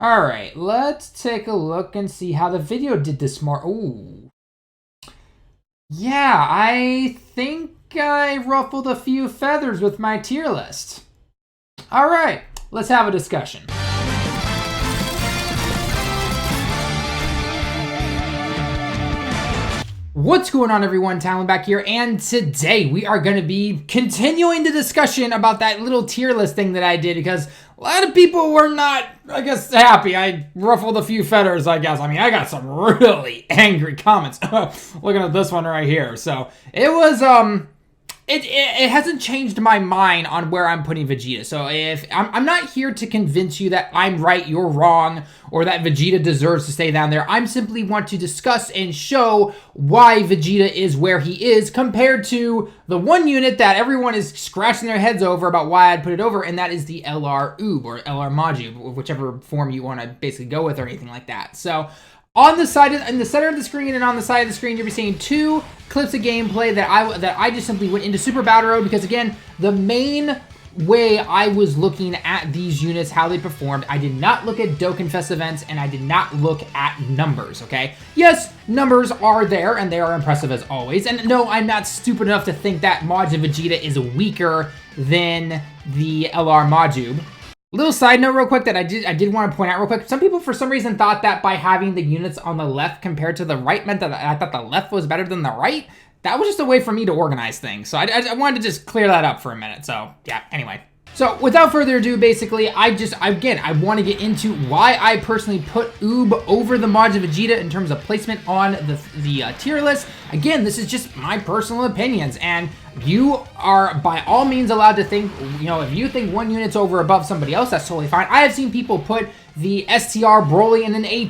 All right, let's take a look and see how the video did this morning. Ooh. Yeah, I think I ruffled a few feathers with my tier list. All right, let's have a discussion. What's going on, everyone? TallenV back here, and today we are going to be continuing the discussion about that little tier list thing that I did, because a lot of people were not, I guess, happy. I ruffled a few feathers, I guess. I mean, I got some really angry comments. Looking at this one right here. So it was, it hasn't changed my mind on where I'm putting Vegeta. So if I'm not here to convince you that I'm right, you're wrong, or that Vegeta deserves to stay down there. I simply want to discuss and show why Vegeta is where he is compared to the one unit that everyone is scratching their heads over about why I'd put it over, and that is the LR Uub or LR Majin, whichever form you want to basically go with or anything like that. So on the side, in the center of the screen and on the side of the screen, you'll be seeing two clips of gameplay that I just simply went into Super Battle Road, because again, the main way I was looking at these units, how they performed, I did not look at Dokkan Fest events, and I did not look at numbers, okay? Yes, numbers are there, and they are impressive as always, and no, I'm not stupid enough to think that Majin Vegeta is weaker than the LR Majin. Little side note real quick that I did want to point out real quick. Some people for some reason thought that by having the units on the left compared to the right meant that I thought the left was better than the right. That was just a way for me to organize things. So I wanted to just clear that up for a minute. So yeah, anyway. So without further ado, basically, I want to get into why I personally put Uub over the Majin Vegeta in terms of placement on the tier list. Again, this is just my personal opinions, and you are by all means allowed to think, you know, if you think one unit's over above somebody else, that's totally fine. I have seen people put the STR Broly in an A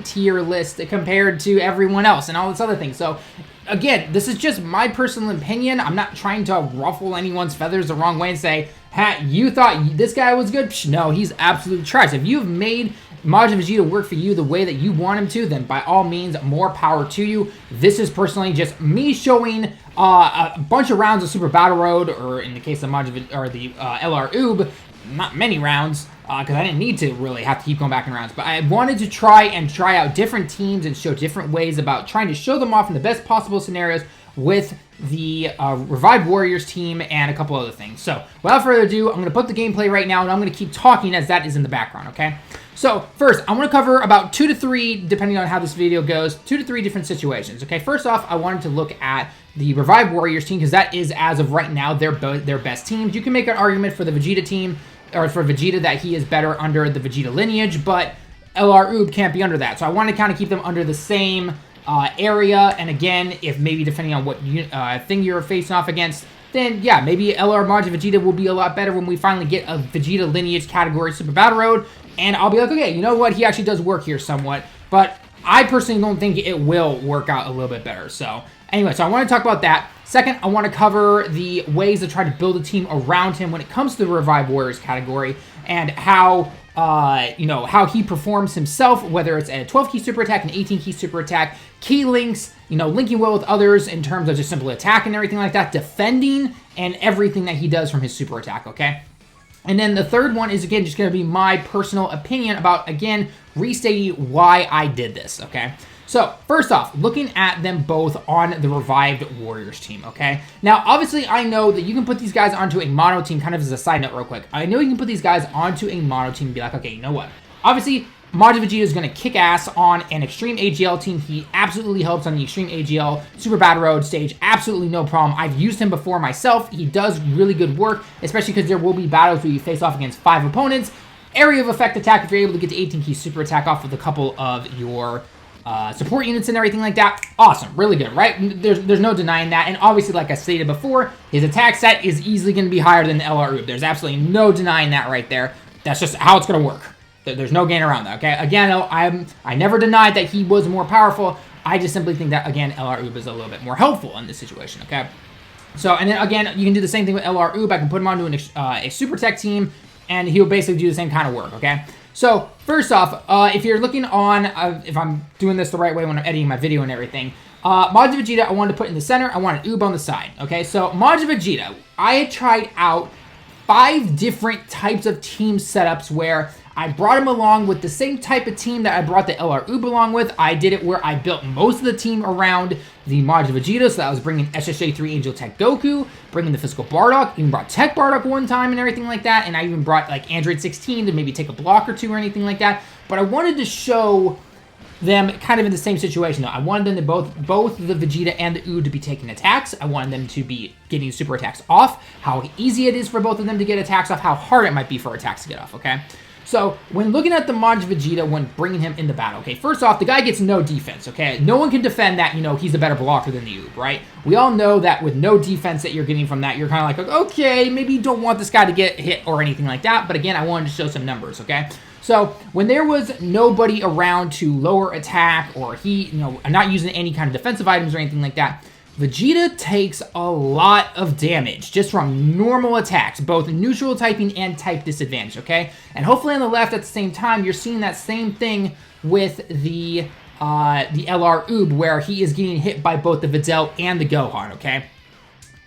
tier list compared to everyone else and all this other thing. So again, this is just my personal opinion. I'm not trying to ruffle anyone's feathers the wrong way and say, "Ha, you thought this guy was good?" Psh, no, he's absolute trash. If you've made Majin Vegeta work for you the way that you want him to, then by all means, more power to you. This is personally just me showing a bunch of rounds of Super Battle Road, or in the case of Majin or the LR Uub, not many rounds, because I didn't need to really have to keep going back in rounds. But I wanted to try out different teams and show different ways about trying to show them off in the best possible scenarios with the Revived Warriors team and a couple other things. So without further ado, I'm going to put the gameplay right now, and I'm going to keep talking as that is in the background, okay? So first, I want to cover about 2 to 3, depending on how this video goes, 2 to 3 different situations, okay? First off, I wanted to look at the Revived Warriors team, because that is, as of right now, their best teams. You can make an argument for the Vegeta team, or for Vegeta, that he is better under the Vegeta lineage, but LR Uub can't be under that. So I want to kind of keep them under the same area, and again, if maybe depending on what thing you're facing off against, then yeah, maybe LR Majin Vegeta will be a lot better when we finally get a Vegeta lineage category Super Battle Road, and I'll be like, okay, you know what, he actually does work here somewhat, but I personally don't think it will work out a little bit better. So anyway, so I want to talk about that. Second, I want to cover the ways to try to build a team around him when it comes to the Revived Warriors category, and how you know, how he performs himself, whether it's a 12-key super attack, an 18-key super attack, key links, you know, linking well with others in terms of just simple attack and everything like that, defending, and everything that he does from his super attack, okay? And then the third one is, again, just going to be my personal opinion about, again, restating why I did this, okay? So, first off, looking at them both on the Revived Warriors team, okay? Now, obviously, I know that you can put these guys onto a mono team, kind of as a side note real quick. I know you can put these guys onto a mono team and be like, okay, you know what? Obviously, Majin Vegeta is going to kick ass on an Extreme AGL team. He absolutely helps on the Extreme AGL Super Battle Road stage. Absolutely no problem. I've used him before myself. He does really good work, especially because there will be battles where you face off against 5 opponents. Area of effect attack, if you're able to get the 18-key super attack off with a couple of your support units and everything like that, awesome, really good, right? There's no denying that, and obviously, like I stated before, his attack set is easily going to be higher than the LR Uub. There's absolutely no denying that right there. That's just how it's going to work. There's no getting around that, okay? Again, I never denied that he was more powerful. I just simply think that, again, LR Uub is a little bit more helpful in this situation, okay? So, and then again, you can do the same thing with LR Uub. I can put him onto a Super Tech team, and he'll basically do the same kind of work, okay? So, first off, if you're looking on, if I'm doing this the right way when I'm editing my video and everything, Majin Vegeta I wanted to put in the center, I wanted Uub on the side, okay? So, Majin Vegeta, I had tried out 5 different types of team setups where I brought him along with the same type of team that I brought the LR Uub along with. I did it where I built most of the team around the Majin Vegeta, so that was bringing SSJ3 Angel Tech Goku, bringing the Physical Bardock, even brought Tech Bardock one time and everything like that, and I even brought like Android 16 to maybe take a block or two or anything like that. But I wanted to show them kind of in the same situation though. I wanted them to both the Vegeta and the Uub to be taking attacks. I wanted them to be getting super attacks off, how easy it is for both of them to get attacks off, how hard it might be for attacks to get off, okay? So, when looking at the Majin Vegeta when bringing him into battle, okay, first off, the guy gets no defense, okay? No one can defend that, you know, he's a better blocker than the Uub, right? We all know that with no defense that you're getting from that, you're kind of like, okay, maybe you don't want this guy to get hit or anything like that, but again, I wanted to show some numbers, okay? So, when there was nobody around to lower attack or he, you know, not using any kind of defensive items or anything like that, Vegeta takes a lot of damage just from normal attacks, both neutral typing and type disadvantage, okay? And hopefully on the left at the same time, you're seeing that same thing with the LR Uub, where he is getting hit by both the Videl and the Gohan, okay?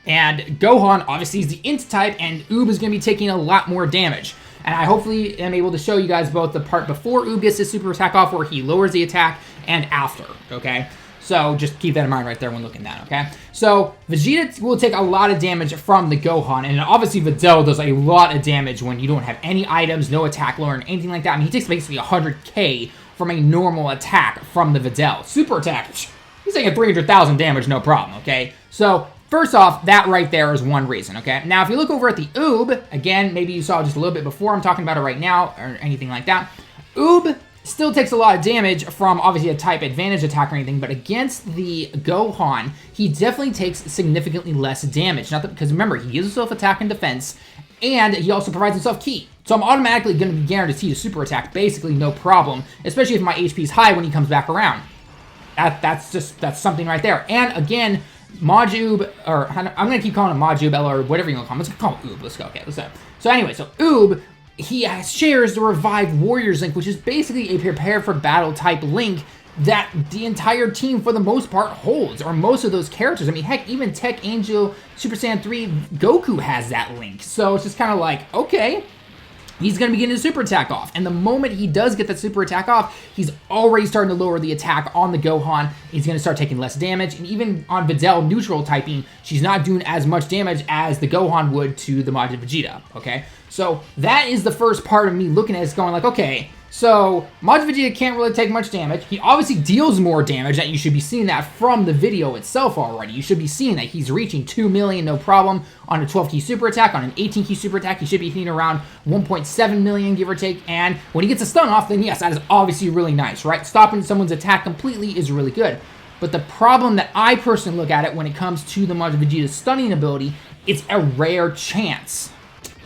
And Gohan obviously is the Int type, and Uub is going to be taking a lot more damage. And I hopefully am able to show you guys both the part before Uub gets his super attack off, where he lowers the attack, and after, okay? So just keep that in mind right there when looking at that, okay? So Vegeta will take a lot of damage from the Gohan, and obviously Videl does a lot of damage when you don't have any items, no attack lower, and anything like that. I mean, he takes basically 100k from a normal attack from the Videl. Super attack, he's taking 300,000 damage, no problem, okay? So first off, that right there is one reason, okay? Now, if you look over at the Uub, again, maybe you saw just a little bit before, I'm talking about it right now, or anything like that. Uub still takes a lot of damage from, obviously, a type advantage attack or anything, but against the Gohan, he definitely takes significantly less damage. Not that, because remember, he gives himself attack and defense, and he also provides himself ki. So I'm automatically going to be guaranteed a super attack, basically no problem, especially if my HP is high when he comes back around. That's something right there. And again, Majin Uub, or I'm going to keep calling him Majin Uub, LR, whatever you want to call him. Let's call him Uub. Let's go. Okay, let's go. So anyway, so Uub, he shares the Revived Warriors link, which is basically a prepare for battle type link that the entire team, for the most part, holds, or most of those characters. I mean, heck, even Tech Angel Super Saiyan 3 Goku has that link. So it's just kind of like, okay, he's going to be getting his super attack off. And the moment he does get that super attack off, he's already starting to lower the attack on the Gohan. He's going to start taking less damage. And even on Videl neutral typing, she's not doing as much damage as the Gohan would to the Majin Vegeta, okay? So that is the first part of me looking at it, going like, okay, so Majin Vegeta can't really take much damage. He obviously deals more damage, that you should be seeing that from the video itself already. You should be seeing that he's reaching 2 million, no problem, on a 12 key super attack. On an 18 key super attack, he should be hitting around 1.7 million, give or take. And when he gets a stun off, then yes, that is obviously really nice, right? Stopping someone's attack completely is really good. But the problem that I personally look at it when it comes to the Majin Vegeta's stunning ability, it's a rare chance.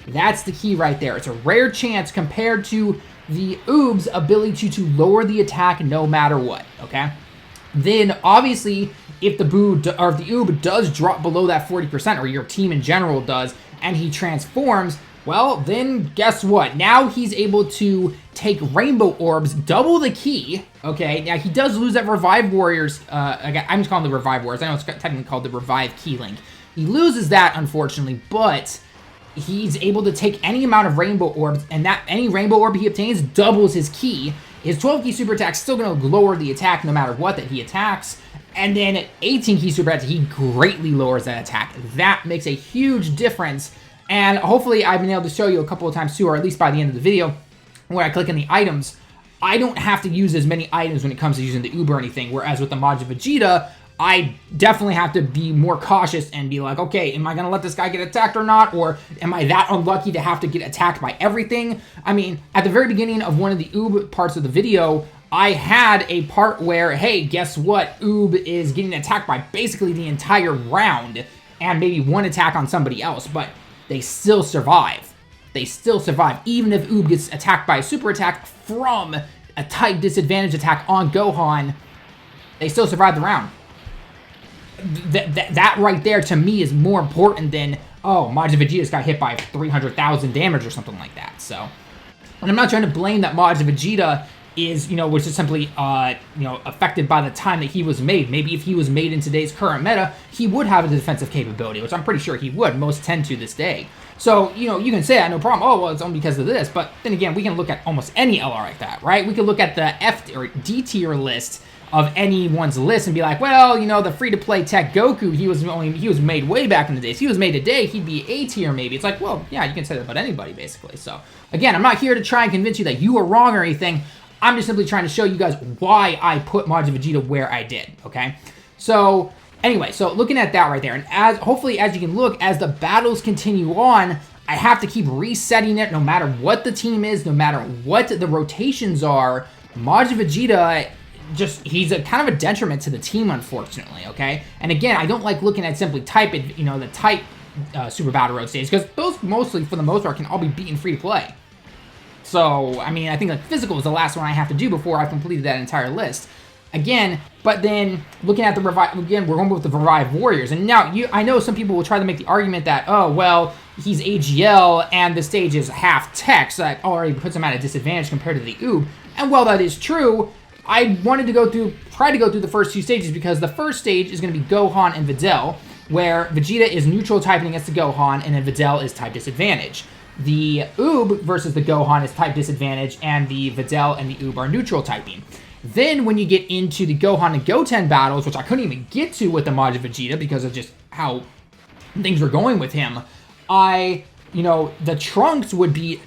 That's the key right there. It's a rare chance compared to the Uub's ability to lower the attack no matter what, okay? Then, obviously, if the Uub does drop below that 40%, or your team in general does, and he transforms, well, then guess what? Now he's able to take Rainbow Orbs, double the key, okay? Now, he does lose that Revive Warriors, I'm just calling it the Revive Warriors. I know it's technically called the Revive Key Link. He loses that, unfortunately, but he's able to take any amount of Rainbow Orbs, and that any Rainbow Orb he obtains doubles his key. His 12 key super attack is still going to lower the attack no matter what that he attacks. And then at 18 key super attack, he greatly lowers that attack. That makes a huge difference. And hopefully I've been able to show you a couple of times too, or at least by the end of the video, where I click on the items, I don't have to use as many items when it comes to using the Uub or anything. Whereas with the Majin Vegeta, I definitely have to be more cautious and be like, okay, am I going to let this guy get attacked or not? Or am I that unlucky to have to get attacked by everything? I mean, at the very beginning of one of the Uub parts of the video, I had a part where, hey, guess what? Uub is getting attacked by basically the entire round and maybe one attack on somebody else, but they still survive. They still survive. Even if Uub gets attacked by a super attack from a type disadvantage attack on Gohan, they still survive the round. That right there to me is more important than, oh, Majin Vegeta's got hit by 300,000 damage or something like that. So, and I'm not trying to blame that Majin Vegeta is, was just simply, affected by the time that he was made. Maybe if he was made in today's current meta, he would have a defensive capability, which I'm pretty sure he would. Most tend to this day. So, you know, you can say that, no problem. Oh, well, it's only because of this. But then again, we can look at almost any LR like that, right? We can look at the F or D tier list of anyone's list and be like, well, you know, the free-to-play tech Goku, he was made way back in the days. If he was made today, he'd be A tier maybe. It's like, well, yeah, you can say that about anybody, basically. So, again, I'm not here to try and convince you that you are wrong or anything. I'm just simply trying to show you guys why I put Majin Vegeta where I did, okay? So, anyway, so looking at that right there, and hopefully as you can look, as the battles continue on, I have to keep resetting it no matter what the team is, no matter what the rotations are. Majin Vegeta, he's a kind of a detriment to the team, unfortunately, okay? And again, I don't like looking at simply type, you know, the type Super Battle Road stage, because those mostly, for the most part, can all be beaten free to play. So, I mean, I think like physical is the last one I have to do before I've completed that entire list. Again, but then looking at the Revive, again, we're going with the Revive Warriors. And now, I know some people will try to make the argument that, oh, well, he's AGL and the stage is half tech, so that already puts him at a disadvantage compared to the Uub. And while that is true, I wanted to try to go through the first two stages because the first stage is going to be Gohan and Videl, where Vegeta is neutral typing against the Gohan, and then Videl is type disadvantage. The Uub versus the Gohan is type disadvantage, and the Videl and the Uub are neutral typing. Then when you get into the Gohan and Goten battles, which I couldn't even get to with the Majin Vegeta because of just how things were going with him, you know, the Trunks would be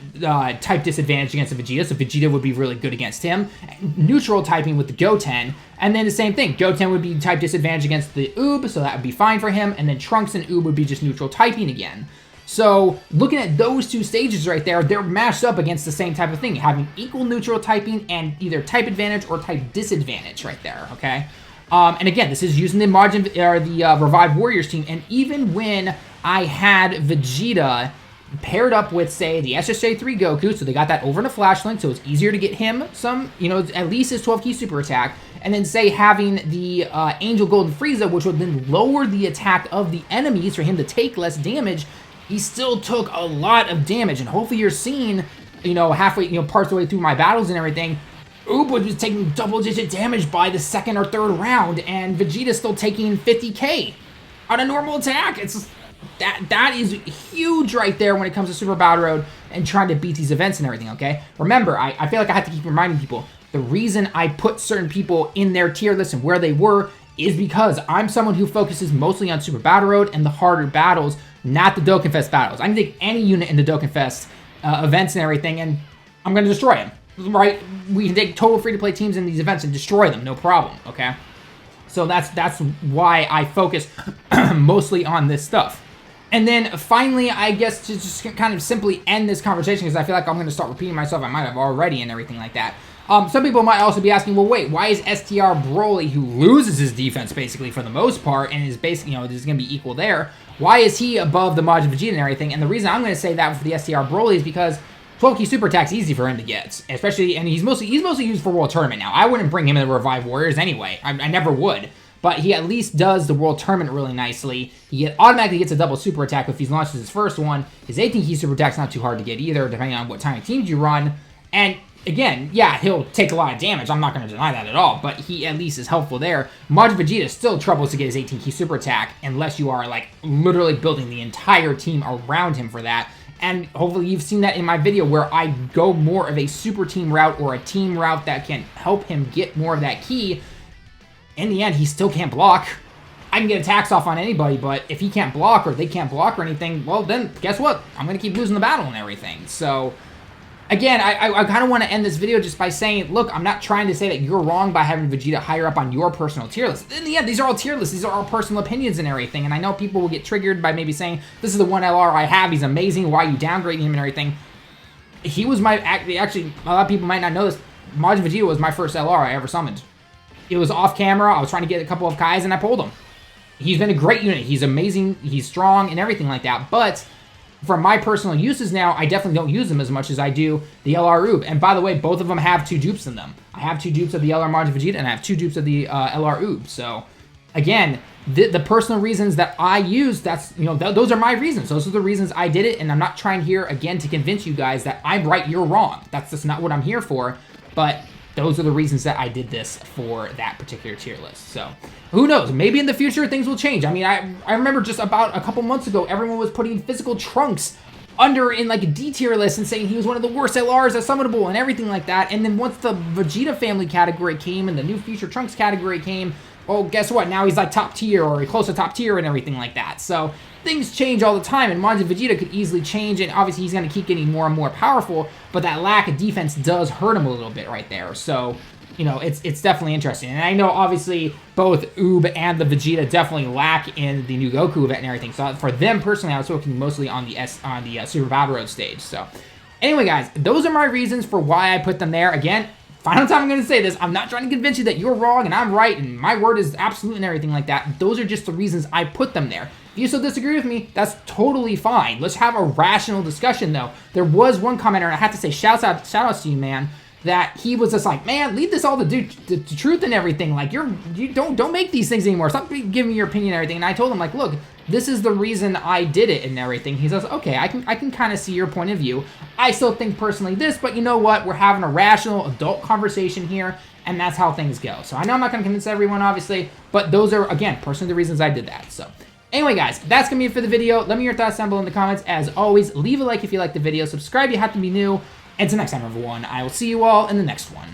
type disadvantage against the Vegeta, so Vegeta would be really good against him. Neutral typing with the Goten, and then the same thing. Goten would be type disadvantage against the Uub, so that would be fine for him, and then Trunks and Uub would be just neutral typing again. So, looking at those two stages right there, they're matched up against the same type of thing, having equal neutral typing and either type advantage or type disadvantage right there, okay? And again, this is using the Revive Warriors team, and even when I had Vegeta paired up with, say, the SSJ3 Goku, so they got that over in a flash link, so it's easier to get him some, you know, at least his 12 key super attack, and then, say, having the Angel Golden Frieza, which would then lower the attack of the enemies for him to take less damage, he still took a lot of damage, and hopefully you're seeing, you know, halfway, you know, parts of the way through my battles and everything, Uub was taking double-digit damage by the second or third round, and Vegeta's still taking 50k on a normal attack. It's that is huge right there when it comes to Super Battle Road and trying to beat these events and everything, okay? Remember, I feel like I have to keep reminding people, the reason I put certain people in their tier list and where they were is because I'm someone who focuses mostly on Super Battle Road and the harder battles, not the Dokkan Fest battles. I can take any unit in the Dokkan Fest events and everything, and I'm going to destroy them, right? We can take total free-to-play teams in these events and destroy them, no problem, okay? So that's why I focus mostly on this stuff. And then finally, I guess to just kind of simply end this conversation, because I feel like I'm going to start repeating myself. I might have already and everything like that. Some people might also be asking, well, wait, why is STR Broly, who loses his defense basically for the most part, and is basically, you know, is going to be equal there, why is he above the Majin Vegeta and everything? And the reason I'm going to say that for the STR Broly is because 12 key super attack's easy for him to get, especially, and he's mostly used for World Tournament now. I wouldn't bring him in the Revive Warriors anyway. I never would. But he at least does the World Tournament really nicely. He automatically gets a double super attack if he launches his first one. His 18 key super attack's not too hard to get either, depending on what tiny teams you run. And again, yeah, he'll take a lot of damage. I'm not going to deny that at all, but he at least is helpful there. Majin Vegeta still troubles to get his 18 key super attack unless you are like literally building the entire team around him for that. And hopefully you've seen that in my video where I go more of a super team route or a team route that can help him get more of that key. In the end, he still can't block. I can get attacks off on anybody, but if he can't block or they can't block or anything, well, then guess what? I'm going to keep losing the battle and everything. So, again, I kind of want to end this video just by saying, look, I'm not trying to say that you're wrong by having Vegeta higher up on your personal tier list. In the end, these are all tier lists. These are all personal opinions and everything. And I know people will get triggered by maybe saying, this is the one LR I have. He's amazing. Why are you downgrading him and everything? He was my, actually, a lot of people might not know this. Majin Vegeta was my first LR I ever summoned. It was off camera. I was trying to get a couple of Kais and I pulled him. He's been a great unit. He's amazing. He's strong and everything like that. But for my personal uses now, I definitely don't use them as much as I do the LR Uub. And by the way, both of them have 2 dupes in them. I have 2 dupes of the LR Majin Vegeta and I have 2 dupes of the LR Uub. So again, the personal reasons that I use, that's, you know, those are my reasons. Those are the reasons I did it. And I'm not trying here again to convince you guys that I'm right, you're wrong. That's just not what I'm here for. But those are the reasons that I did this for that particular tier list. So, who knows? Maybe in the future things will change. I mean, I remember just about a couple months ago, everyone was putting physical Trunks under in like a D tier list and saying he was one of the worst LRs at summonable and everything like that. And then once the Vegeta family category came and the new Future Trunks category came, well, guess what? Now he's like top tier or close to top tier and everything like that. So things change all the time, and Majin Vegeta could easily change, and obviously he's going to keep getting more and more powerful, but that lack of defense does hurt him a little bit right there. So, you know, it's definitely interesting. And I know, obviously, both Uub and the Vegeta definitely lack in the new Goku event and everything. So for them, personally, I was focusing mostly on the Super Battle Road stage. So anyway, guys, those are my reasons for why I put them there. Again, final time I'm going to say this, I'm not trying to convince you that you're wrong and I'm right and my word is absolute and everything like that. Those are just the reasons I put them there. If you still disagree with me, that's totally fine. Let's have a rational discussion, though. There was one commenter, and I have to say shout outs to you, man, that he was just like, man, leave this all to the truth and everything. Like, you don't make these things anymore. Stop giving me your opinion and everything. And I told him, like, look, this is the reason I did it and everything. He says, okay, I can kind of see your point of view. I still think personally this, but you know what? We're having a rational adult conversation here, and that's how things go. So I know I'm not going to convince everyone, obviously, but those are, again, personally the reasons I did that. So anyway, guys, that's going to be it for the video. Let me know your thoughts down below in the comments. As always, leave a like if you like the video. Subscribe if you happen to be new. And until next time, everyone, I will see you all in the next one.